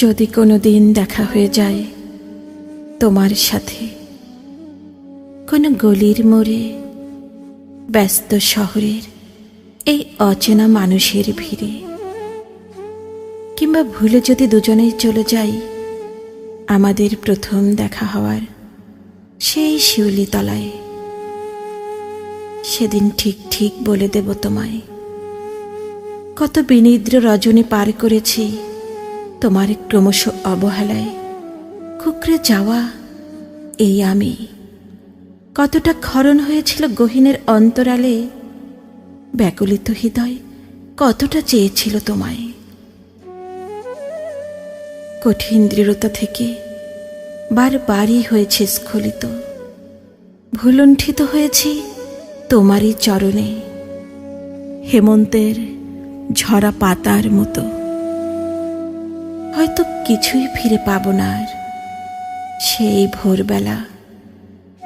যদি কোনো দিন দেখা হয়ে যায় তোমার সাথে কোনো গলির মোড়ে, ব্যস্ত শহরের এই অচেনা মানুষের ভিড়ে, কিংবা ভুলে যদি দুজনেই চলে যাই আমাদের প্রথম দেখা হওয়ার সেই শিউলি তলায়, সেদিন ঠিক ঠিক বলে দেব তোমায় কত বিনিদ্র রজনী পার করেছি তোমার ক্রমশ অবহেলায় কুকড়ে যাওয়া এই আমি। কতটা ক্ষরণ হয়েছিল গহীনের অন্তরালে, ব্যাকুলিত হৃদয় কতটা চেয়েছিল তোমায়। কঠিন দৃঢ়তা থেকে বারবারই হয়েছে স্খলিত, ভুলুণ্ঠিত হয়েছি তোমারই চরণে, হেমন্তের ঝরা পাতার মতো। হয়তো কিছুই ফিরে পাব না আর সেই ভোরবেলা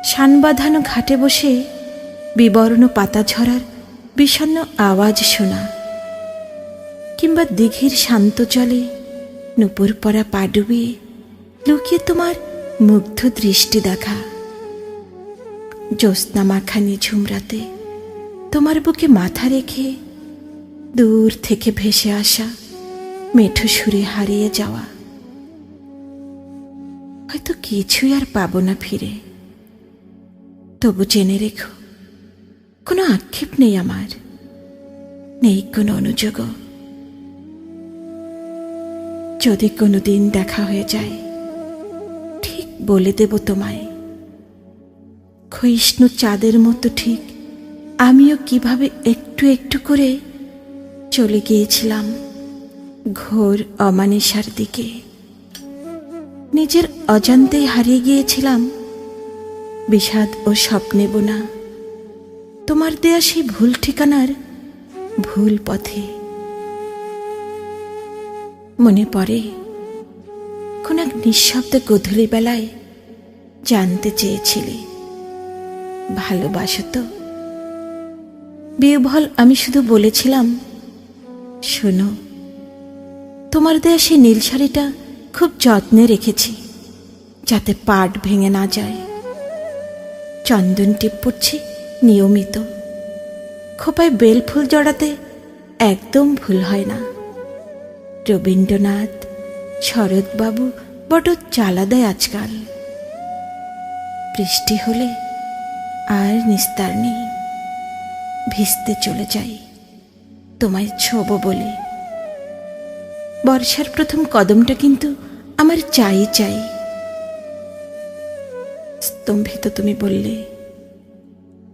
শানবাঁধানো ঘাটে বসে বিবর্ণ পাতা ঝরার বিষণ্ণ আওয়াজ শোনা, কিংবা দিঘির শান্ত জলে নূপুর পরা পা ডুবিয়ে লুকিয়ে তোমার মুগ্ধ দৃষ্টি দেখা। জ্যোৎস্না মাখা নিঝুম রাতে তোমার বুকে মাথা রেখে দূর থেকে ভেসে আসা মেঠো সুরে হারিয়ে যাওয়া। হয়তো কিছুই আর পাবো না ফিরে, তবু জেনে রেখো কোনো আক্ষেপ নেই আমার, নেই কোনো অনুযোগ। যদি কোনোদিন দেখা হয়ে যায় ঠিক বলে দেব তোমায়, ক্ষয়িষ্ণু চাঁদের মতো ঠিক আমিও কিভাবে একটু একটু করে চলে গিয়েছিলাম ঘোর অমানিসার দিকে। নিজের অজান্তেই হারিয়ে গিয়েছিলাম বিষাদ ও স্বপ্নে বোনা তোমার দেয়া সেই ভুল ঠিকানার ভুল পথে। মনে পড়ে কোন এক নিঃশব্দ গোধূলি বেলায় জানতে চেয়েছিলে ভালোবাসো তো। বিহ্বল আমি শুধু বলেছিলাম, শোনো, তোমার দেয়া সেই নীল শাড়িটা খুব যত্নে রেখেছি যাতে পাট ভেঙে না যায়। চন্দন টিপ পড়ছি নিয়মিত, খোপায় বেলফুল জড়াতে একদম ভুল হয় না। রবীন্দ্রনাথ শরৎবাবু বড় জ্বালা দেয় আজকাল। বৃষ্টি হলে আর নিস্তার নেই, ভিজতে চলে যাই তোমায় ছোব বলে। বর্ষার প্রথম কদমটা কিন্তু আমার চাই চাই। স্তম্ভিত তুমি বললে,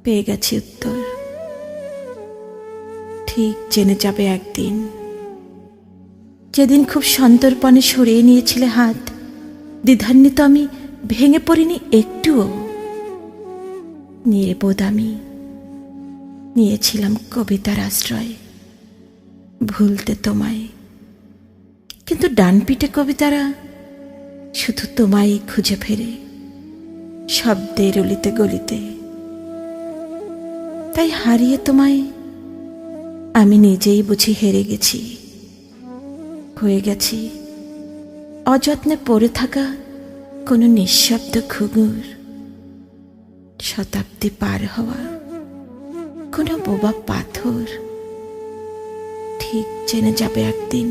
পেয়ে গেছি উত্তর। ঠিক জেনে যাবে একদিন, যেদিন খুব সন্তর্পণে সরিয়ে নিয়েছিলে হাত, দ্বিধান্বিত আমি ভেঙে পড়িনি একটুও। নির্বোধ আমি নিয়েছিলাম কবিতার আশ্রয় ভুলতে তোমায়, কিন্তু ডানপিটে কবিতারা শুধু তোমায় খুঁজে ফেরে শব্দের অলিতে গলিতে। তাই হারিয়ে তোমায় আমি নিজেই বুঝি হেরে গেছি, হয়ে গেছি অযত্নে পড়ে থাকা কোনো নিঃশব্দ ঘুঙুর, শতাব্দী পার হওয়া কোনো বোবা পাথর। ঠিক জেনে যাবে একদিন